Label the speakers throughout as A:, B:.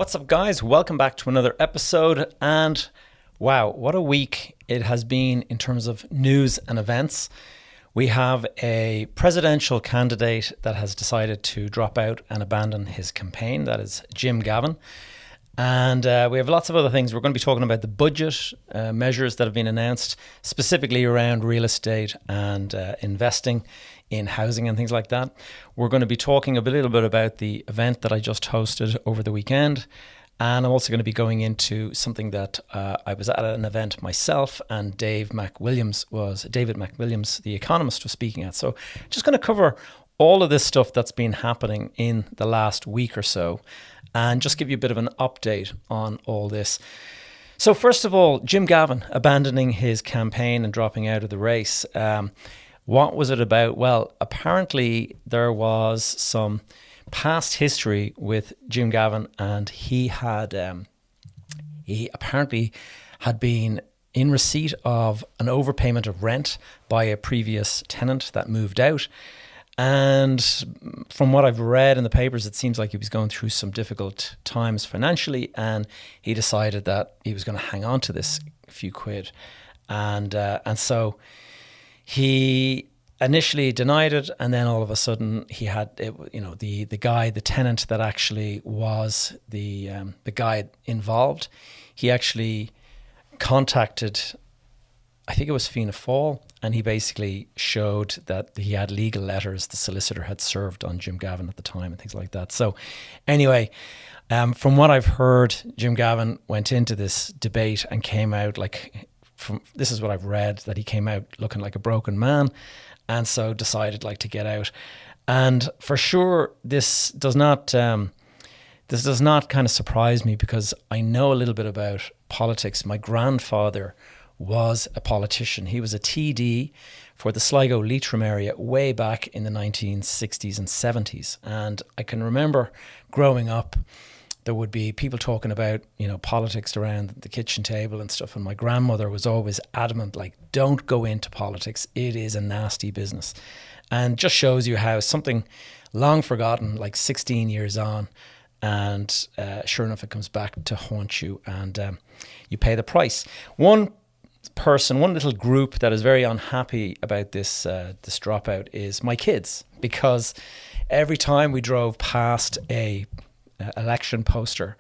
A: What's up, guys? Welcome back to another episode. And wow, what a week it has been in terms of news and events. We have a presidential candidate that has decided to drop out and abandon his campaign. That is Jim Gavin. And we have lots of other things. We're going to be talking about the budget measures that have been announced, specifically around real estate and investing in housing and things like that. We're going to be talking a little bit about the event that I just hosted over the weekend. And I'm also going to be going into something that I was at an event myself, and David McWilliams, the Economist, was speaking at. So just going to cover all of this stuff that's been happening in the last week or so, and just give you a bit of an update on all this. So first of all, Jim Gavin abandoning his campaign and dropping out of the race. What was it about? Well, apparently there was some past history with Jim Gavin, and he apparently had been in receipt of an overpayment of rent by a previous tenant that moved out. And from what I've read in the papers, it seems like he was going through some difficult times financially, and he decided that he was going to hang on to this few quid. And so he initially denied it, and then all of a sudden he had the tenant that actually was the guy involved. He actually contacted, I think it was Fianna Fáil, and he basically showed that he had legal letters the solicitor had served on Jim Gavin at the time and things like that. So anyway, from what I've heard, Jim Gavin went into this debate and came out this is what I've read, that he came out looking like a broken man, and so decided to get out. And for sure, this does not kind of surprise me, because I know a little bit about politics. My grandfather was a politician. He was a TD for the Sligo-Leitrim area way back in the 1960s and 70s. And I can remember growing up, there would be people talking about, politics around the kitchen table and stuff. And my grandmother was always adamant, don't go into politics. It is a nasty business. And just shows you how something long forgotten, 16 years on, and sure enough, it comes back to haunt you, and you pay the price. One little group that is very unhappy about this dropout is my kids, because every time we drove past a election poster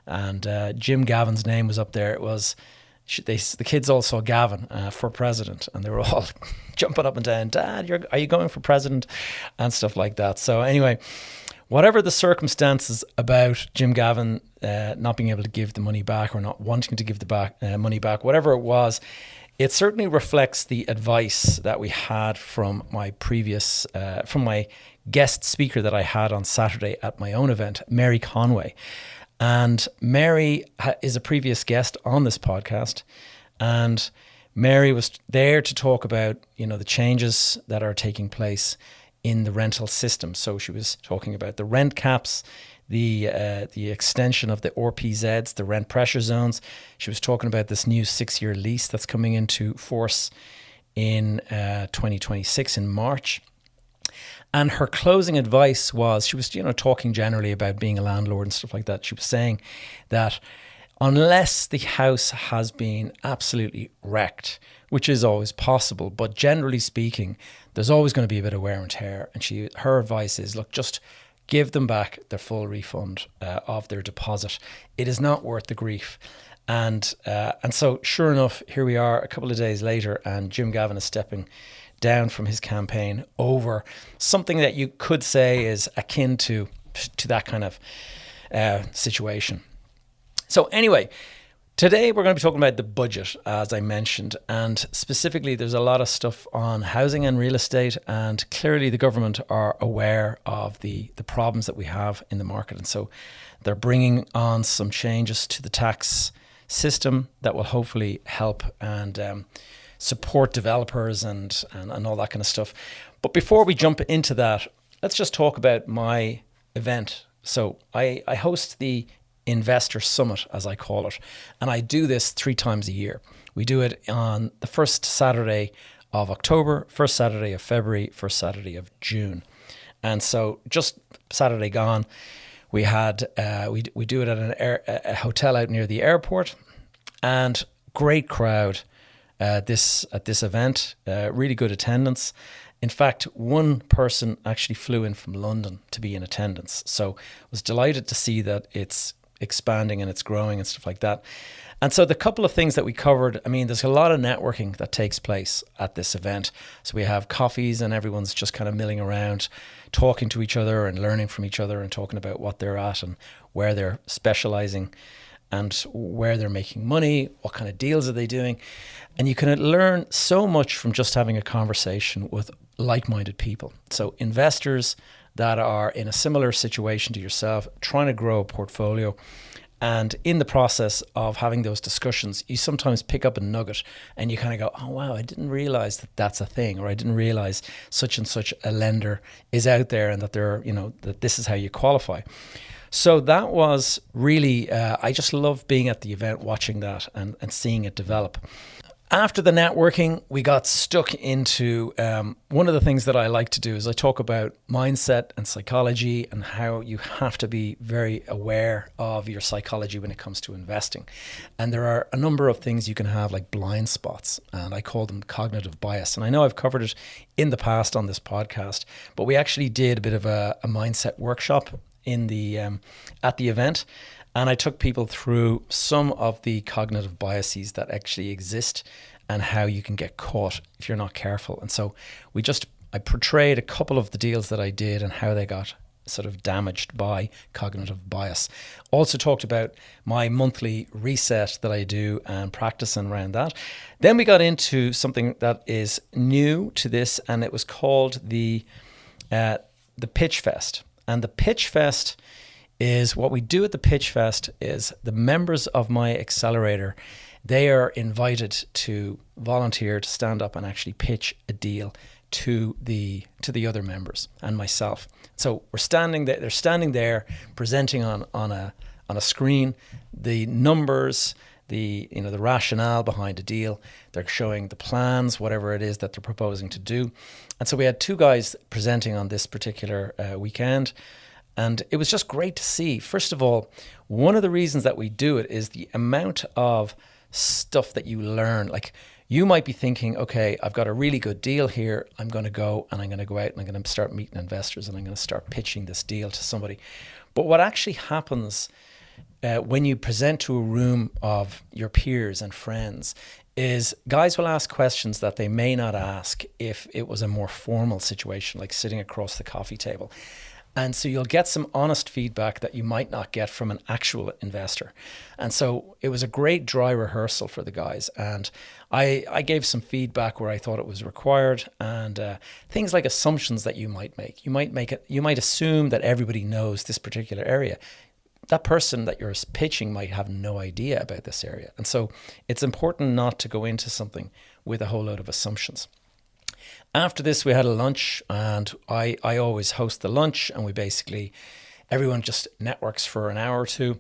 A: and Jim Gavin's name was up there, the kids all saw Gavin for president, and they were all jumping up and down, "Dad, are you going for president?" and stuff like that. So anyway, whatever the circumstances about Jim Gavin not being able to give the money back, or not wanting to give the money back, whatever it was, it certainly reflects the advice that we had from my guest speaker that I had on Saturday at my own event, Mary Conway. And Mary is a previous guest on this podcast, and Mary was there to talk about, the changes that are taking place in the rental system. So she was talking about the rent caps, the extension of the RPZs, the rent pressure zones. She was talking about this new 6-year lease that's coming into force in 2026 in March. And her closing advice was, she was, talking generally about being a landlord and stuff like that. She was saying that unless the house has been absolutely wrecked, which is always possible, but generally speaking, there's always going to be a bit of wear and tear. And her advice is, look, just give them back their full refund of their deposit. It is not worth the grief. And so sure enough, here we are a couple of days later, and Jim Gavin is stepping down from his campaign over something that you could say is akin to that kind of situation. So anyway, today we're going to be talking about the budget, as I mentioned, and specifically there's a lot of stuff on housing and real estate, and clearly the government are aware of the problems that we have in the market, and so they're bringing on some changes to the tax system that will hopefully help and support developers and all that kind of stuff. But before we jump into that, let's just talk about my event. So I host the Investor Summit, as I call it, and I do this 3 times a year. We do it on the first Saturday of October, first Saturday of February, first Saturday of June. And so just Saturday gone, We had we do it at a hotel out near the airport, and great crowd at this event. Really good attendance. In fact, one person actually flew in from London to be in attendance. So I was delighted to see that it's expanding and it's growing and stuff like that. And so the couple of things that we covered, I mean, there's a lot of networking that takes place at this event. So we have coffees and everyone's just kind of milling around, talking to each other and learning from each other and talking about what they're at and where they're specializing and where they're making money, what kind of deals are they doing. And you can learn so much from just having a conversation with like-minded people. So investors that are in a similar situation to yourself, trying to grow a portfolio. And in the process of having those discussions, you sometimes pick up a nugget and you kind of go, oh, wow, I didn't realize that that's a thing, or I didn't realize such and such a lender is out there and that they're, that this is how you qualify. So that was really, I just love being at the event, watching that and seeing it develop. After the networking, we got stuck into one of the things that I like to do is I talk about mindset and psychology and how you have to be very aware of your psychology when it comes to investing. And there are a number of things you can have, like blind spots, and I call them cognitive bias. And I know I've covered it in the past on this podcast, but we actually did a bit of a mindset workshop in the at the event. And I took people through some of the cognitive biases that actually exist and how you can get caught if you're not careful. And so I portrayed a couple of the deals that I did and how they got sort of damaged by cognitive bias. Also talked about my monthly reset that I do and practicing around that. Then we got into something that is new to this, and it was called the Pitch Fest. And the Pitch Fest is what we do at the Pitch Fest is the members of my accelerator, they are invited to volunteer to stand up and actually pitch a deal to the other members and myself. So they're standing there presenting on a screen the numbers, the rationale behind a deal. They're showing the plans, whatever it is that they're proposing to do. And so we had two guys presenting on this particular weekend. And it was just great to see. First of all, one of the reasons that we do it is the amount of stuff that you learn. Like, you might be thinking, okay, I've got a really good deal here. I'm going to go out and I'm going to start meeting investors and I'm going to start pitching this deal to somebody. But what actually happens when you present to a room of your peers and friends is guys will ask questions that they may not ask if it was a more formal situation, like sitting across the coffee table. And so you'll get some honest feedback that you might not get from an actual investor. And so it was a great dry rehearsal for the guys. And I gave some feedback where I thought it was required, and things like assumptions that you might make. You might assume that everybody knows this particular area. That person that you're pitching might have no idea about this area. And so it's important not to go into something with a whole load of assumptions. After this, we had a lunch, and I always host the lunch, and everyone just networks for an hour or two,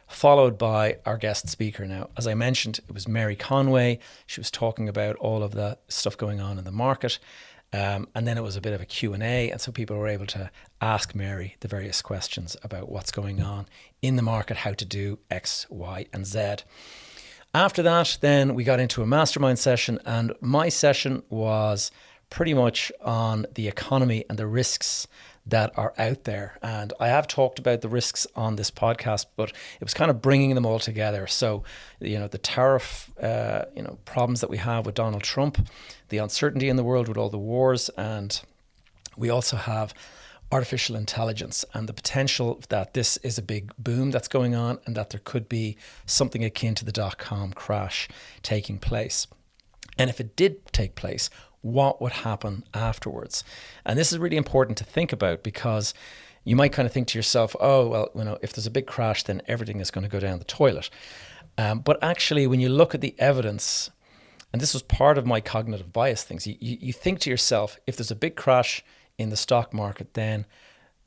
A: followed by our guest speaker. Now, as I mentioned, it was Mary Conway. She was talking about all of the stuff going on in the market. And then it was a bit of a Q&A, and so people were able to ask Mary the various questions about what's going on in the market, how to do X, Y, and Z. After that, then we got into a mastermind session, and my session was pretty much on the economy and the risks that are out there. And I have talked about the risks on this podcast, but it was kind of bringing them all together. So, the tariff, problems that we have with Donald Trump, the uncertainty in the world with all the wars, and we also have artificial intelligence and the potential that this is a big boom that's going on and that there could be something akin to the dot-com crash taking place. And if it did take place, what would happen afterwards? And this is really important to think about, because you might kind of think to yourself, oh, well, if there's a big crash, then everything is going to go down the toilet. But actually, when you look at the evidence, and this was part of my cognitive bias things, you think to yourself, if there's a big crash in the stock market, then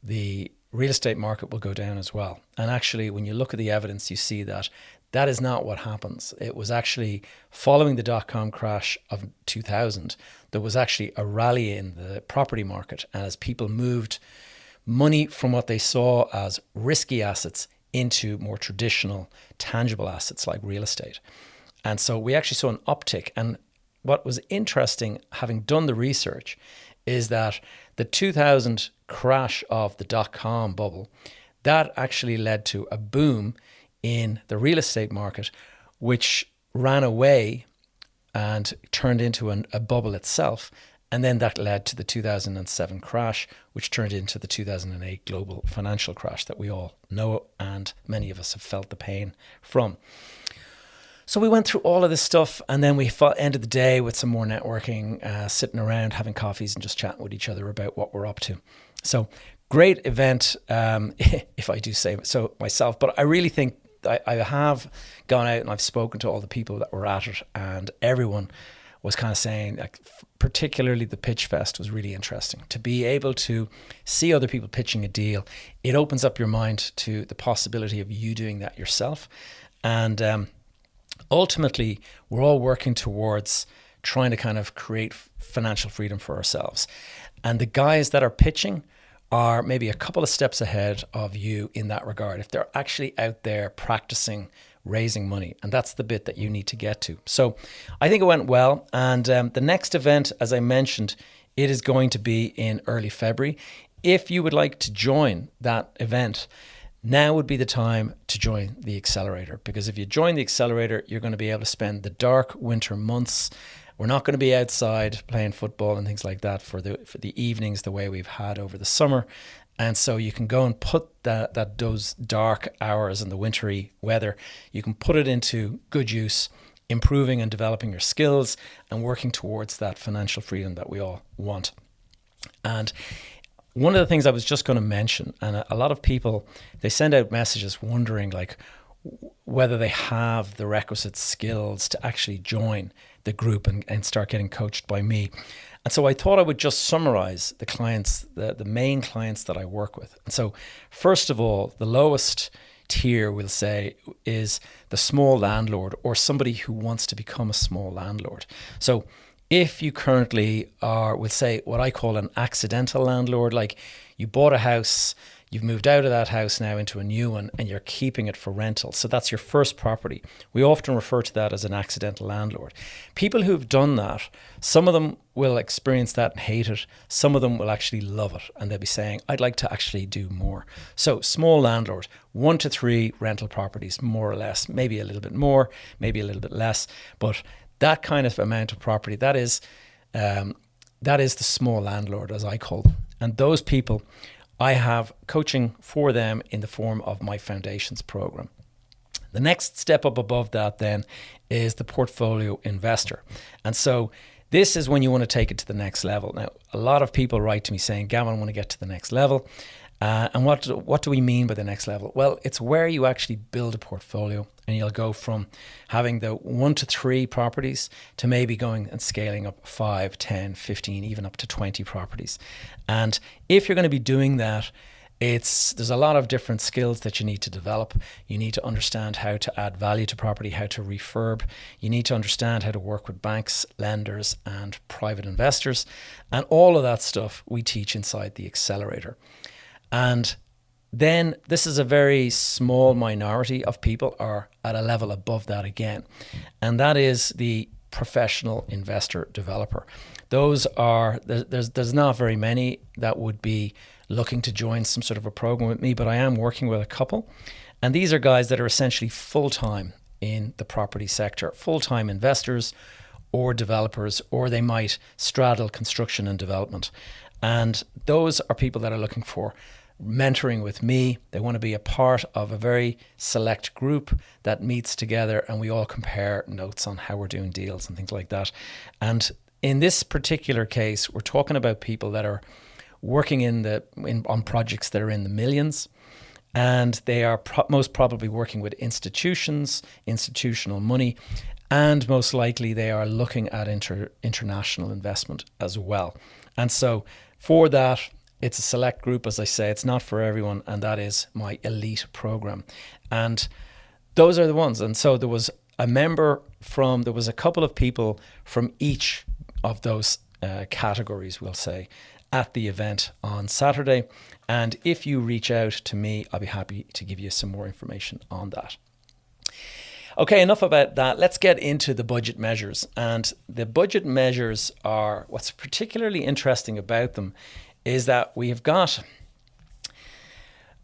A: the real estate market will go down as well. And actually, when you look at the evidence, you see that that is not what happens. It was actually following the dot-com crash of 2000, there was actually a rally in the property market. And as people moved money from what they saw as risky assets into more traditional tangible assets like real estate. And so we actually saw an uptick. And what was interesting, having done the research, is that the 2000 crash of the dot-com bubble, that actually led to a boom in the real estate market, which ran away and turned into a bubble itself. And then that led to the 2007 crash, which turned into the 2008 global financial crash that we all know and many of us have felt the pain from. So we went through all of this stuff, and then we ended the day with some more networking, sitting around having coffees and just chatting with each other about what we're up to. So great event, if I do say so myself. But I really think I have gone out and I've spoken to all the people that were at it, and everyone was kind of saying, like, particularly the pitch fest was really interesting. To be able to see other people pitching a deal, it opens up your mind to the possibility of you doing that yourself. And ultimately, we're all working towards trying to kind of create financial freedom for ourselves. And the guys that are pitching are maybe a couple of steps ahead of you in that regard, if they're actually out there practicing raising money. And that's the bit that you need to get to. So I think it went well. And the next event, as I mentioned, it is going to be in early February. If you would like to join that event, now would be the time to join the accelerator, because if you join the accelerator, you're going to be able to spend the dark winter months. We're not going to be outside playing football and things like that for the evenings the way we've had over the summer. And so you can go and put those dark hours in the wintry weather, you can put it into good use, improving and developing your skills and working towards that financial freedom that we all want. And one of the things I was just going to mention, and a lot of people, they send out messages wondering like whether they have the requisite skills to actually join the group and start getting coached by me. And so I thought I would just summarize the clients, the main clients that I work with. And so first of all, the lowest tier, we'll say, is the small landlord or somebody who wants to become a small landlord. So if you currently are, we'll say, what I call an accidental landlord, like you bought a house, you've moved out of that house now into a new one and you're keeping it for rental. So that's your first property. We often refer to that as an accidental landlord. People who've done that, some of them will experience that and hate it. Some of them will actually love it. And they'll be saying, I'd like to actually do more. So small landlord, 1 to 3 rental properties, more or less, maybe a little bit more, maybe a little bit less. But that kind of amount of property, that is the small landlord, as I call them. And those people, I have coaching for them in the form of my foundations program. The next step up above that then is the portfolio investor. And so this is when you want to take it to the next level. Now, a lot of people write to me saying, Gavin, I want to get to the next level. And what do we mean by the next level? Well, it's where you actually build a portfolio and you'll go from having the 1 to 3 properties to maybe going and scaling up 5, 10, 15, even up to 20 properties. And if you're going to be doing that, there's a lot of different skills that you need to develop. You need to understand how to add value to property, how to refurb. You need to understand how to work with banks, lenders, and private investors. And all of that stuff we teach inside the accelerator. And then this is a very small minority of people are at a level above that again. And that is the professional investor developer. Those are, there's not very many that would be looking to join some sort of a program with me, but I am working with a couple. And these are guys that are essentially full-time in the property sector, full-time investors or developers, or they might straddle construction and development. And those are people that are looking for mentoring with me. They want to be a part of a very select group that meets together and we all compare notes on how we're doing deals and things like that. And in this particular case, we're talking about people that are working on projects that are in the millions, and they are most probably working with institutions, institutional money, and most likely they are looking at international investment as well. And so for that, it's a select group, as I say, it's not for everyone, and that is my elite program. And those are the ones. And so there was a couple of people from each of those categories, we'll say, at the event on Saturday. And if you reach out to me, I'll be happy to give you some more information on that. Okay, enough about that. Let's get into the budget measures. And the budget measures are, what's particularly interesting about them is that we have got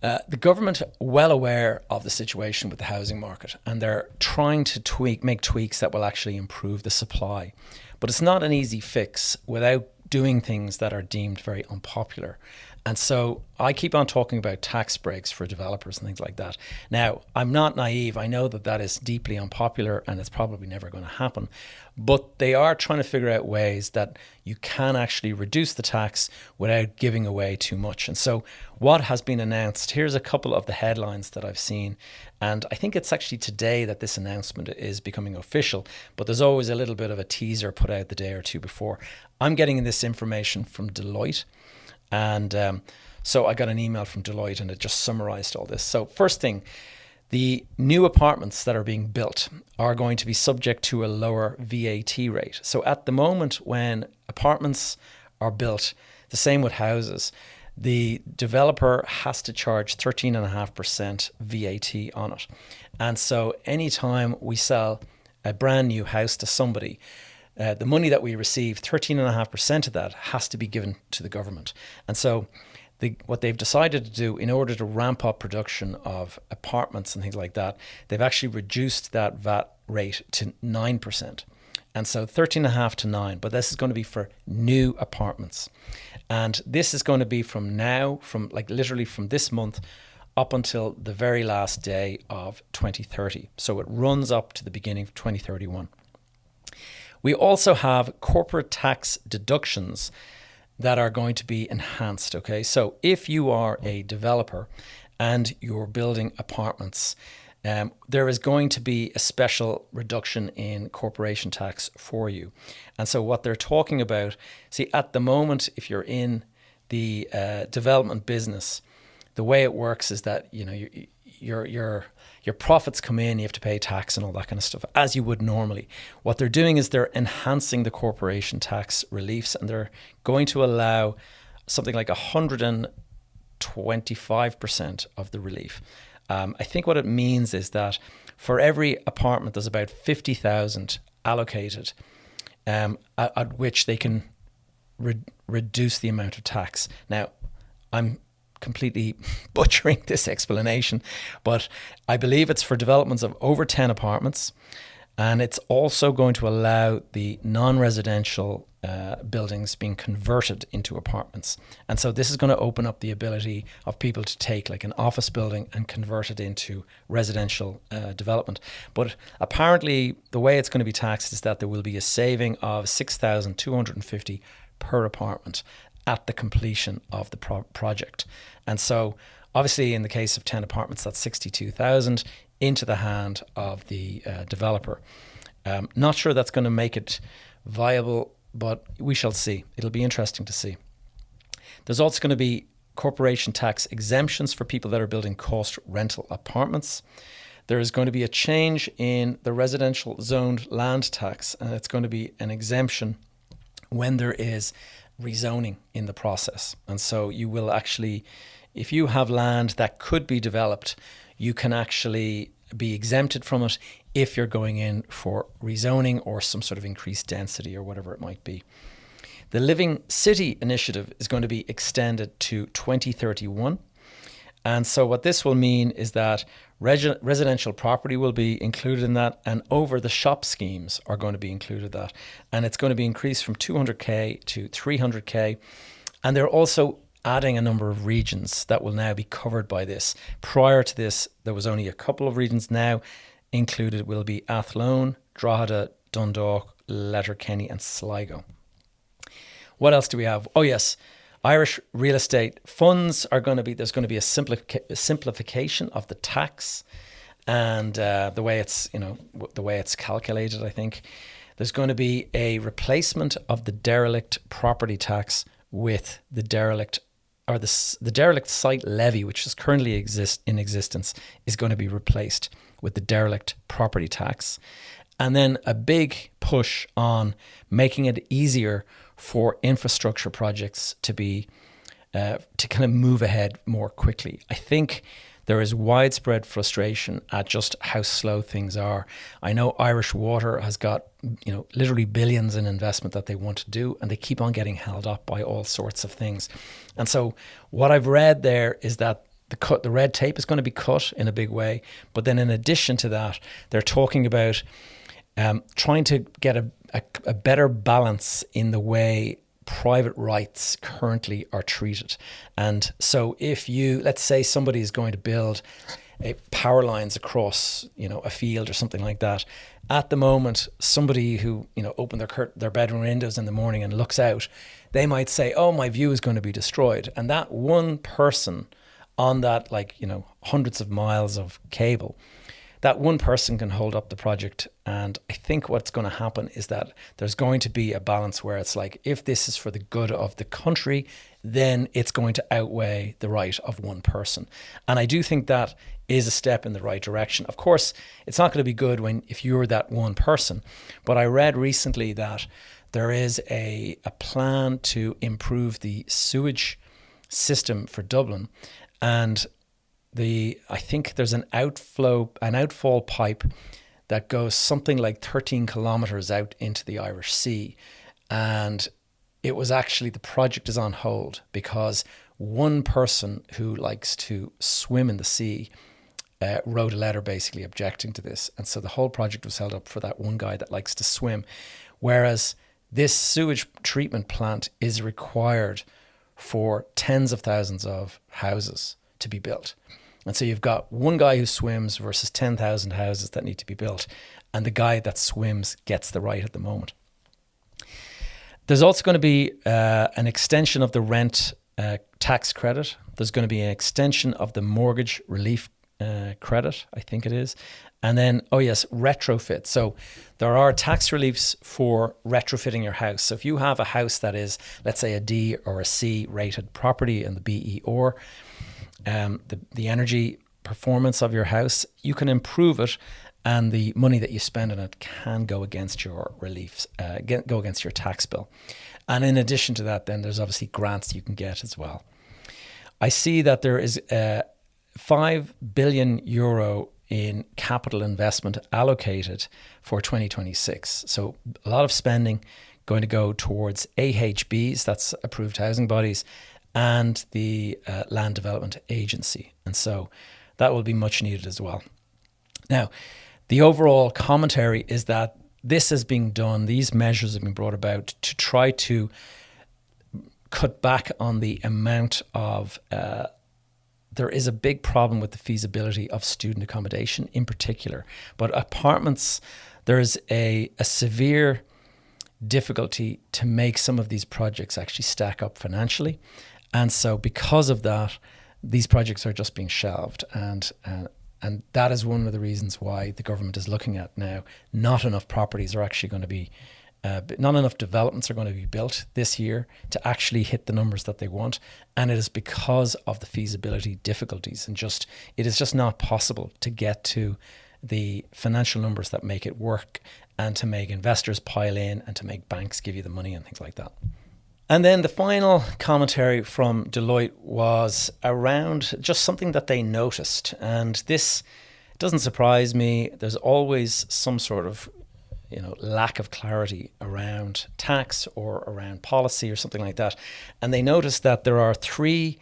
A: the government well aware of the situation with the housing market, and they're trying to make tweaks that will actually improve the supply. But it's not an easy fix without doing things that are deemed very unpopular. And so I keep on talking about tax breaks for developers and things like that. Now, I'm not naive. I know that that is deeply unpopular and it's probably never going to happen. But they are trying to figure out ways that you can actually reduce the tax without giving away too much. And so what has been announced, here's a couple of the headlines that I've seen. And I think it's actually today that this announcement is becoming official. But there's always a little bit of a teaser put out the day or two before. I'm getting this information from Deloitte. And so I got an email from Deloitte and it just summarized all this. So first thing, the new apartments that are being built are going to be subject to a lower VAT rate. So at the moment when apartments are built, the same with houses, the developer has to charge 13.5% VAT on it. And so anytime we sell a brand new house to somebody, the money that we receive, 13.5% of that has to be given to the government. And so what they've decided to do in order to ramp up production of apartments and things like that, they've actually reduced that VAT rate to 9%. And so 13.5 to 9, but this is going to be for new apartments. And this is going to be from now, from like literally from this month up until the very last day of 2030. So it runs up to the beginning of 2031. We also have corporate tax deductions that are going to be enhanced. Okay, so if you are a developer and you're building apartments, there is going to be a special reduction in corporation tax for you. And so what they're talking about, see, at the moment, if you're in the development business, the way it works is that, you know, your profits come in, you have to pay tax and all that kind of stuff, as you would normally. What they're doing is they're enhancing the corporation tax reliefs, and they're going to allow something like 125% of the relief. I think what it means is that for every apartment, there's about 50,000 allocated, at which they can reduce the amount of tax. Now, I'm completely butchering this explanation, but I believe it's for developments of over 10 apartments, and it's also going to allow the non-residential buildings being converted into apartments. And so this is going to open up the ability of people to take like an office building and convert it into residential development. But apparently the way it's going to be taxed is that there will be a saving of 6,250 per apartment at the completion of the project. And so obviously in the case of 10 apartments, that's 62,000 into the hand of the developer. Not sure that's going to make it viable, but we shall see. It'll be interesting to see. There's also going to be corporation tax exemptions for people that are building coast rental apartments. There is going to be a change in the residential zoned land tax, and it's going to be an exemption when there is rezoning in the process. And so you will actually, if you have land that could be developed, you can actually be exempted from it if you're going in for rezoning or some sort of increased density or whatever it might be. The Living City initiative is going to be extended to 2031. And so what this will mean is that residential property will be included in that, and over the shop schemes are going to be included in that. And it's going to be increased from 200k to 300k. And they're also adding a number of regions that will now be covered by this. Prior to this, there was only a couple of regions. Now included will be Athlone, Drogheda, Dundalk, Letterkenny and Sligo. What else do we have? Oh yes, Irish real estate funds are going to be, there's going to be a simplification of the tax and the way it's, the way it's calculated. I think there's going to be a replacement of the derelict property tax with the derelict site levy, which is currently in existence, is going to be replaced with the derelict property tax. And then a big push on making it easier for infrastructure projects to be to kind of move ahead more quickly. I think there is widespread frustration at just how slow things are. I know Irish Water has got, literally billions in investment that they want to do, and they keep on getting held up by all sorts of things. And so what I've read there is that the red tape is going to be cut in a big way. But then in addition to that, they're talking about trying to get a better balance in the way private rights currently are treated. And so if let's say somebody is going to build power lines across, a field or something like that, at the moment, somebody who, opened their bedroom windows in the morning and looks out, they might say, oh, my view is going to be destroyed. And that one person on that, hundreds of miles of cable, that one person can hold up the project. And I think what's going to happen is that there's going to be a balance where it's like, if this is for the good of the country, then it's going to outweigh the right of one person. And I do think that is a step in the right direction. Of course, it's not going to be good if you're that one person. But I read recently that there is a plan to improve the sewage system for Dublin. And I think there's an outfall pipe that goes something like 13 kilometers out into the Irish Sea. And it was actually, the project is on hold because one person who likes to swim in the sea wrote a letter basically objecting to this. And so the whole project was held up for that one guy that likes to swim. Whereas this sewage treatment plant is required for tens of thousands of houses to be built. And so you've got one guy who swims versus 10,000 houses that need to be built. And the guy that swims gets the right at the moment. There's also going to be an extension of the rent tax credit. There's going to be an extension of the mortgage relief credit, I think it is. And then, retrofit. So there are tax reliefs for retrofitting your house. So if you have a house that is, let's say, a D or a C rated property in the BER, the energy performance of your house, you can improve it, and the money that you spend on it can go against your reliefs, go against your tax bill. And in addition to that, then there's obviously grants you can get as well. I see that there is €5 billion in capital investment allocated for 2026. So a lot of spending going to go towards AHBs, that's approved housing bodies, and the Land Development Agency. And so that will be much needed as well. Now, the overall commentary is that this is being done, these measures have been brought about to try to cut back on the amount of there is a big problem with the feasibility of student accommodation in particular. But apartments, there is a severe difficulty to make some of these projects actually stack up financially. And so because of that, these projects are just being shelved. And that is one of the reasons why the government is looking at now, not enough properties are actually going to be not enough developments are going to be built this year to actually hit the numbers that they want. And it is because of the feasibility difficulties, and it is just not possible to get to the financial numbers that make it work, and to make investors pile in, and to make banks give you the money and things like that. And then the final commentary from Deloitte was around just something that they noticed. And this doesn't surprise me. There's always some sort of lack of clarity around tax or around policy or something like that. And they noticed that there are 3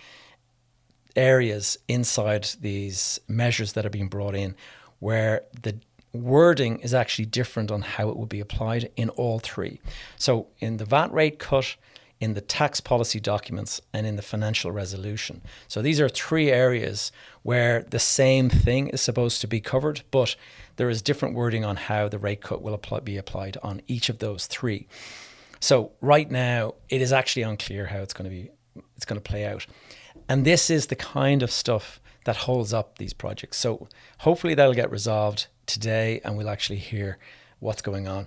A: areas inside these measures that are being brought in where the wording is actually different on how it would be applied in all 3. So in the VAT rate cut, in the tax policy documents, and in the financial resolution. So these are 3 areas where the same thing is supposed to be covered, but there is different wording on how the rate cut will be applied on each of those 3. So right now, it is actually unclear how it's going to play out. And this is the kind of stuff that holds up these projects. So hopefully that'll get resolved today, and we'll actually hear what's going on.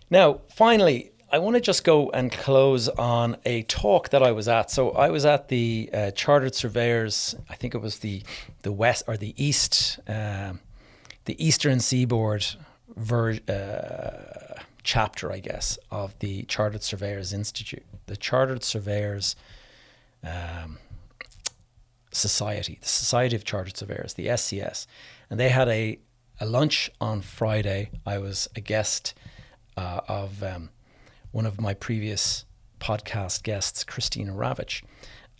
A: Now, finally, I want to just go and close on a talk that I was at. So I was at the Chartered Surveyors, I think it was the West or the East, the Eastern Seaboard chapter, I guess, of the Chartered Surveyors Institute, the Chartered Surveyors Society, the Society of Chartered Surveyors, the SCS. And they had a lunch on Friday. I was a guest of one of my previous podcast guests, Christina Ravitch.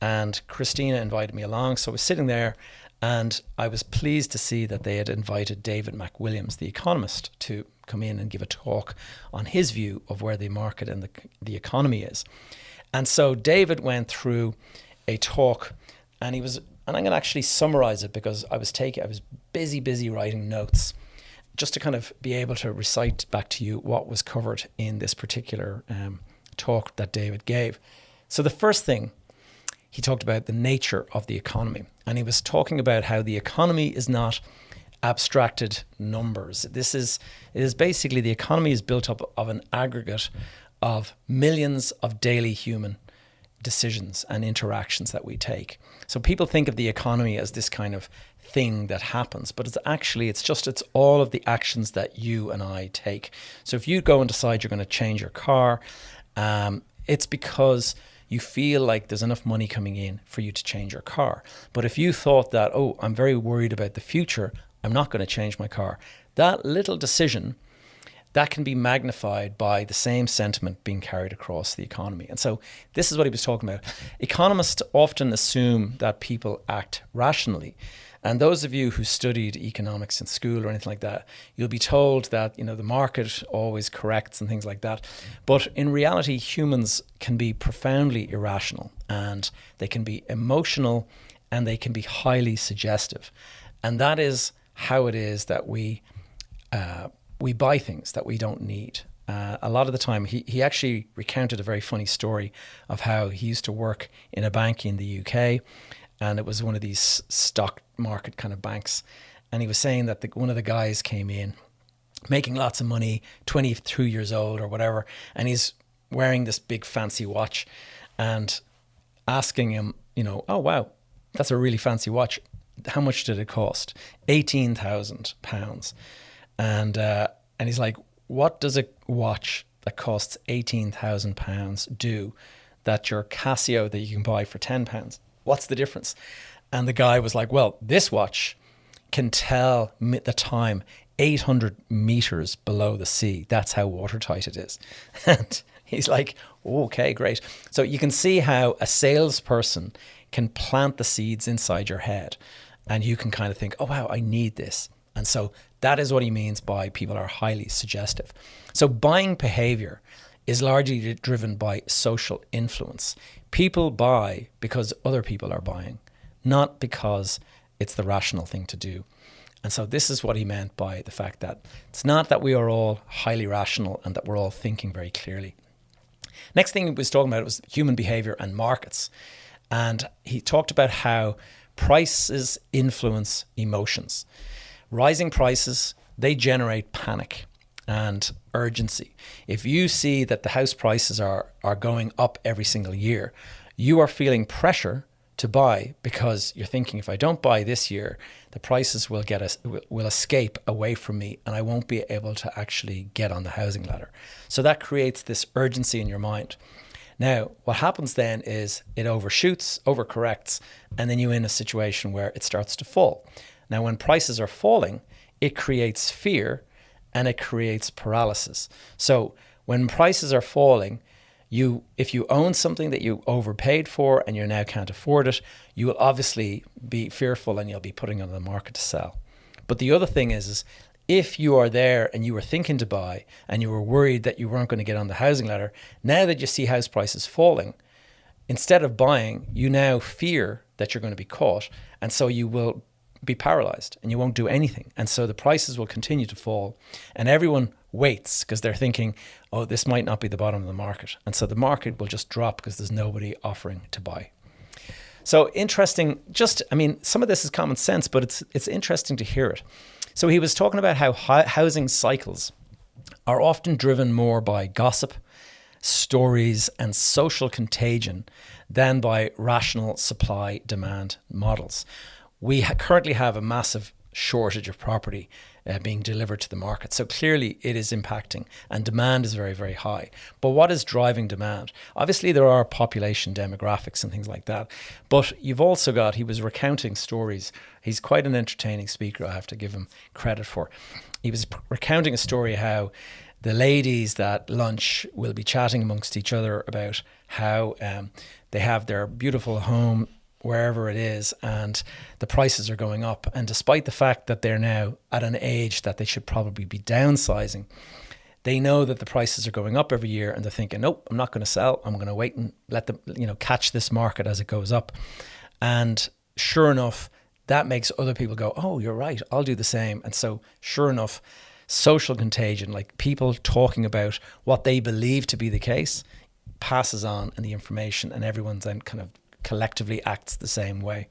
A: And Christina invited me along. So I was sitting there, and I was pleased to see that they had invited David McWilliams, the economist, to come in and give a talk on his view of where the market and the economy is. And so David went through a talk, and I'm going to actually summarize it because I was busy writing notes just to kind of be able to recite back to you what was covered in this particular talk that David gave. So the first thing, he talked about the nature of the economy, and he was talking about how the economy is not abstracted numbers. It is basically, the economy is built up of an aggregate of millions of daily human decisions and interactions that we take. So people think of the economy as this kind of thing that happens, but it's all of the actions that you and I take. So if you go and decide you're going to change your car, it's because you feel like there's enough money coming in for you to change your car. But if you thought that, I'm very worried about the future, I'm not going to change my car, that little decision, that can be magnified by the same sentiment being carried across the economy. And so this is what he was talking about. Economists often assume that people act rationally. And those of you who studied economics in school or anything like that, you'll be told that, the market always corrects and things like that. But in reality, humans can be profoundly irrational, and they can be emotional, and they can be highly suggestive. And that is how it is that we buy things that we don't need. A lot of the time, he actually recounted a very funny story of how he used to work in a bank in the UK, and it was one of these stock market kind of banks. And he was saying that one of the guys came in making lots of money, 22 years old or whatever, and he's wearing this big fancy watch, and asking him, oh wow, that's a really fancy watch. How much did it cost? £18,000. And he's like, what does a watch that costs £18,000 do that your Casio that you can buy for £10? What's the difference? And the guy was like, well, this watch can tell the time 800 meters below the sea. That's how watertight it is. And he's like, okay, great. So you can see how a salesperson can plant the seeds inside your head, and you can kind of think, oh, wow, I need this. And so that is what he means by people are highly suggestive. So buying behavior is largely driven by social influence. People buy because other people are buying, not because it's the rational thing to do. And so this is what he meant by the fact that it's not that we are all highly rational and that we're all thinking very clearly. Next thing he was talking about was human behavior and markets. And he talked about how prices influence emotions. Rising prices, they generate panic and urgency. If you see that the house prices are going up every single year, you are feeling pressure to buy because you're thinking, if I don't buy this year, the prices will escape away from me and I won't be able to actually get on the housing ladder. So that creates this urgency in your mind. Now, what happens then is it overshoots, overcorrects, and then you're in a situation where it starts to fall. Now, when prices are falling, it creates fear and it creates paralysis. So when prices are falling, if you own something that you overpaid for and you now can't afford it, you will obviously be fearful and you'll be putting it on the market to sell. But the other thing is if you are there and you were thinking to buy and you were worried that you weren't going to get on the housing ladder, now that you see house prices falling, instead of buying, you now fear that you're going to be caught. And so you will be paralyzed and you won't do anything. And so the prices will continue to fall and everyone waits because they're thinking, oh, this might not be the bottom of the market. And so the market will just drop because there's nobody offering to buy. So interesting, some of this is common sense, but it's interesting to hear it. So he was talking about how housing cycles are often driven more by gossip, stories, and social contagion than by rational supply-demand models. We currently have a massive shortage of property being delivered to the market. So clearly it is impacting, and demand is very, very high. But what is driving demand? Obviously there are population demographics and things like that, but you've also got, he was recounting stories. He's quite an entertaining speaker, I have to give him credit for. He was recounting a story how the ladies at lunch will be chatting amongst each other about how they have their beautiful home wherever it is, and the prices are going up. And despite the fact that they're now at an age that they should probably be downsizing, they know that the prices are going up every year, and they're thinking, nope, I'm not going to sell. I'm going to wait and let them, catch this market as it goes up. And sure enough, that makes other people go, oh, you're right, I'll do the same. And so sure enough, social contagion, like people talking about what they believe to be the case, passes on in the information, and everyone's then kind of collectively acts the same way.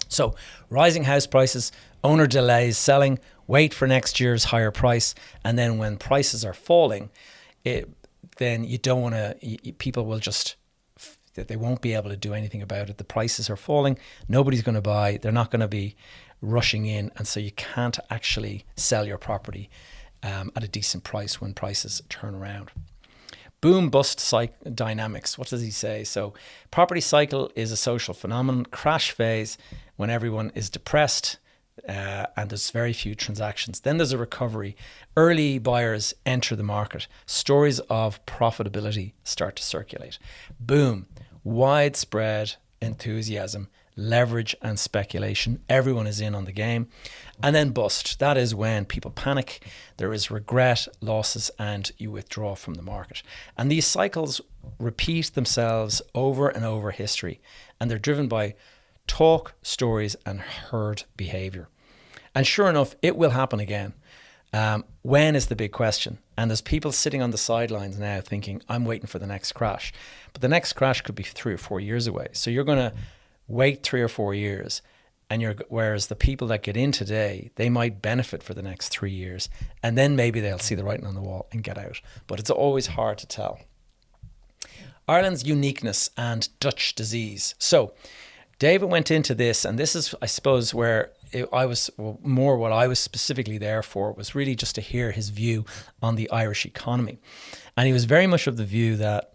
A: So rising house prices, owner delays selling, wait for next year's higher price, and then when prices are falling, then you don't want to, people will just, they won't be able to do anything about it. The prices are falling, nobody's going to buy, they're not going to be rushing in, and so you can't actually sell your property at a decent price when prices turn around. Boom bust dynamics. What does he say? So property cycle is a social phenomenon. Crash phase when everyone is depressed and there's very few transactions. Then there's a recovery. Early buyers enter the market. Stories of profitability start to circulate. Boom. Widespread enthusiasm, leverage and speculation. Everyone is in on the game. And then bust. That is when people panic, there is regret, losses, and you withdraw from the market. And these cycles repeat themselves over and over history. And they're driven by talk, stories, and herd behavior. And sure enough, it will happen again. When is the big question? And there's people sitting on the sidelines now thinking, I'm waiting for the next crash. But the next crash could be 3 or 4 years away. So you're going to wait 3 or 4 years, and whereas the people that get in today, they might benefit for the next 3 years, and then maybe they'll see the writing on the wall and get out. But it's always hard to tell. Ireland's uniqueness and Dutch disease. So David went into this, and this is, I suppose, where what I was specifically there for was really just to hear his view on the Irish economy. And he was very much of the view that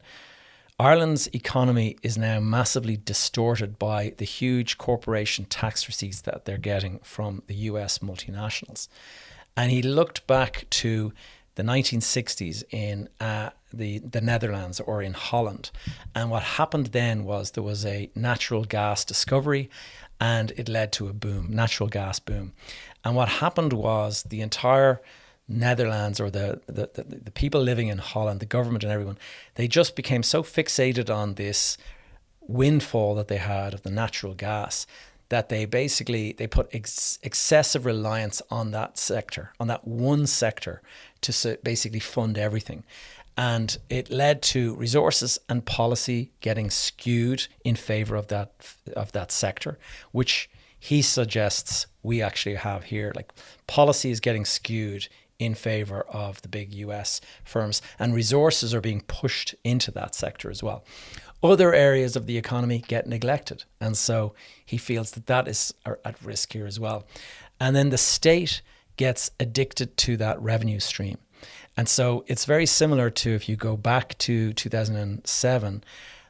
A: Ireland's economy is now massively distorted by the huge corporation tax receipts that they're getting from the US multinationals. And he looked back to the 1960s in the Netherlands, or in Holland. And what happened then was there was a natural gas discovery, and it led to a boom, natural gas boom. And what happened was the entire Netherlands, or the people living in Holland, the government and everyone, they just became so fixated on this windfall that they had of the natural gas that they put excessive reliance on that sector, on that one sector, to basically fund everything. And it led to resources and policy getting skewed in favor of that sector, which he suggests we actually have here. Like, policy is getting skewed in favor of the big US firms, and resources are being pushed into that sector as well. Other areas of the economy get neglected, and so he feels that is at risk here as well. And then the state gets addicted to that revenue stream. And so it's very similar to, if you go back to 2007,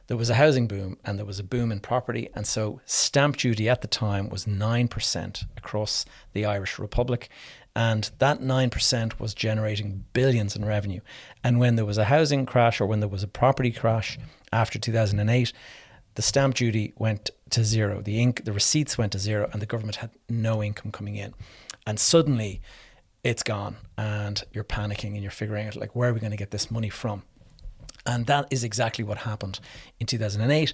A: there was a housing boom and there was a boom in property. And so stamp duty at the time was 9% across the Irish Republic. And that 9% was generating billions in revenue. And when there was a housing crash, or when there was a property crash after 2008, the stamp duty went to zero. The receipts went to zero, and the government had no income coming in. And suddenly it's gone, and you're panicking and you're figuring out, like, where are we going to get this money from? And that is exactly what happened in 2008.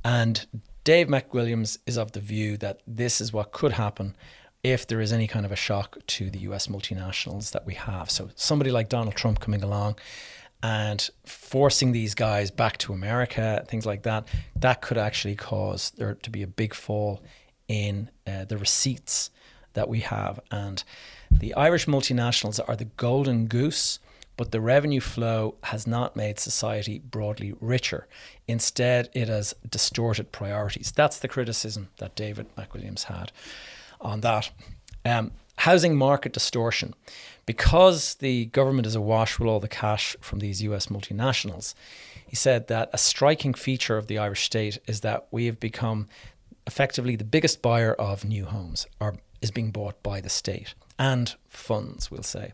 A: And Dave McWilliams is of the view that this is what could happen if there is any kind of a shock to the US multinationals that we have. So somebody like Donald Trump coming along and forcing these guys back to America, things like that, that could actually cause there to be a big fall in the receipts that we have. And the Irish multinationals are the golden goose, but the revenue flow has not made society broadly richer. Instead, it has distorted priorities. That's the criticism that David McWilliams had on that. Housing market distortion. Because the government is awash with all the cash from these US multinationals, he said that a striking feature of the Irish state is that we have become effectively the biggest buyer of new homes, or is being bought by the state and funds, we'll say.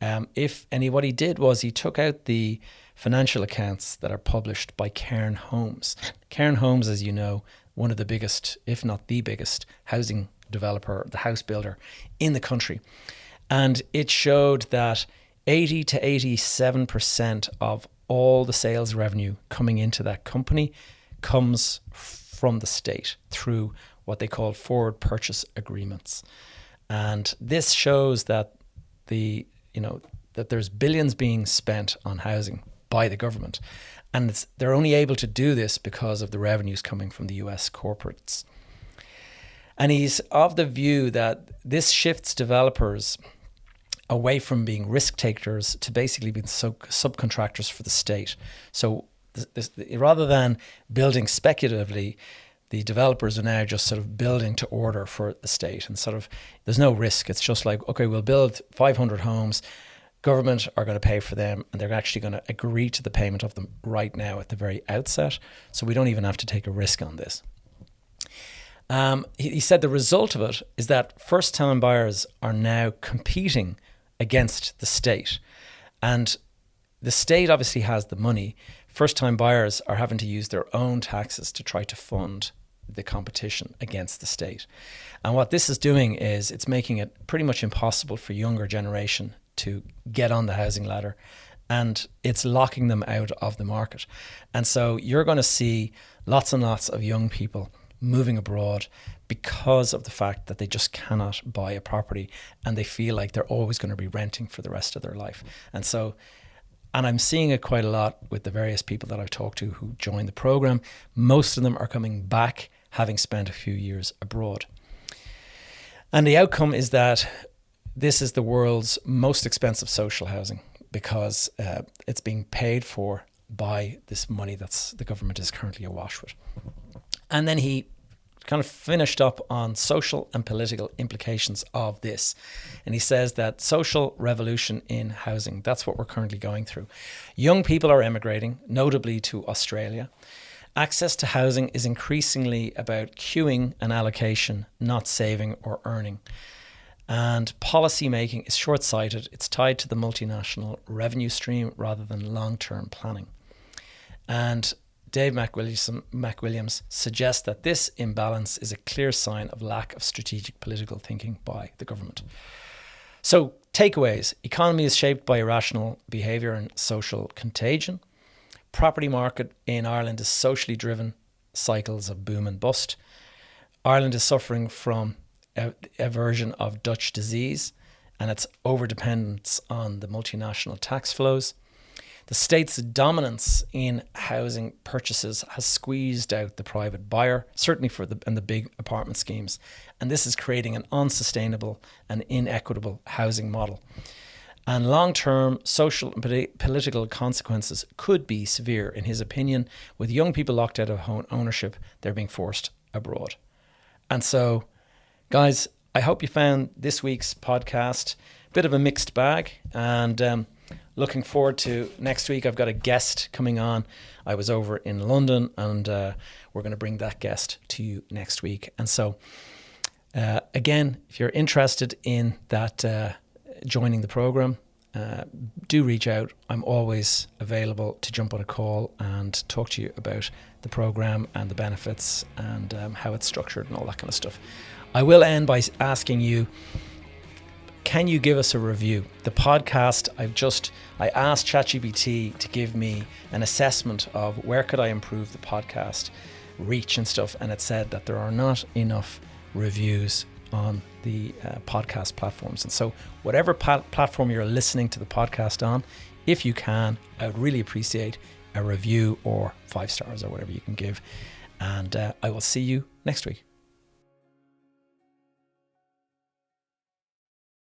A: What he did was he took out the financial accounts that are published by Cairn Homes. Cairn Homes, as you know, one of the biggest, if not the biggest, housing developer, the house builder in the country. And it showed that 80 to 87% of all the sales revenue coming into that company comes from the state through what they call forward purchase agreements. And this shows that that there's billions being spent on housing by the government. And they're only able to do this because of the revenues coming from the US corporates. And he's of the view that this shifts developers away from being risk takers to basically being subcontractors for the state. So rather than building speculatively, the developers are now just sort of building to order for the state, and sort of there's no risk. It's just like, okay, we'll build 500 homes, government are going to pay for them, and they're actually going to agree to the payment of them right now at the very outset. So we don't even have to take a risk on this. He said the result of it is that first-time buyers are now competing against the state. And the state obviously has the money. First-time buyers are having to use their own taxes to try to fund the competition against the state. And what this is doing is it's making it pretty much impossible for younger generation to get on the housing ladder, and it's locking them out of the market. And so you're going to see lots and lots of young people moving abroad because of the fact that they just cannot buy a property, and they feel like they're always going to be renting for the rest of their life. And I'm seeing it quite a lot with the various people that I've talked to who joined the program. Most of them are coming back having spent a few years abroad. And the outcome is that this is the world's most expensive social housing, because it's being paid for by this money that's the government is currently awash with. And then he kind of finished up on social and political implications of this. And he says that social revolution in housing, that's what we're currently going through. Young people are emigrating, notably to Australia. Access to housing is increasingly about queuing and allocation, not saving or earning. And policy making is short-sighted. It's tied to the multinational revenue stream rather than long-term planning. And Dave McWilliams suggests that this imbalance is a clear sign of lack of strategic political thinking by the government. So, takeaways. Economy is shaped by irrational behaviour and social contagion. Property market in Ireland is socially driven cycles of boom and bust. Ireland is suffering from a version of Dutch disease and its overdependence on the multinational tax flows. The state's dominance in housing purchases has squeezed out the private buyer, certainly for the big apartment schemes. And this is creating an unsustainable and inequitable housing model. And long-term social and political consequences could be severe, in his opinion. With young people locked out of home ownership, they're being forced abroad. And so, guys, I hope you found this week's podcast a bit of a mixed bag, and looking forward to next week. I've got a guest coming on. I was over in London, and we're going to bring that guest to you next week. And so, again, if you're interested in that, joining the program, do reach out. I'm always available to jump on a call and talk to you about the program and the benefits and how it's structured and all that kind of stuff. I will end by asking you, can you give us a review? The podcast, I asked ChatGPT to give me an assessment of where could I improve the podcast reach and stuff, and it said that there are not enough reviews on the podcast platforms. And so whatever platform you're listening to the podcast on, if you can, I would really appreciate a review or 5 stars or whatever you can give. And I will see you next week.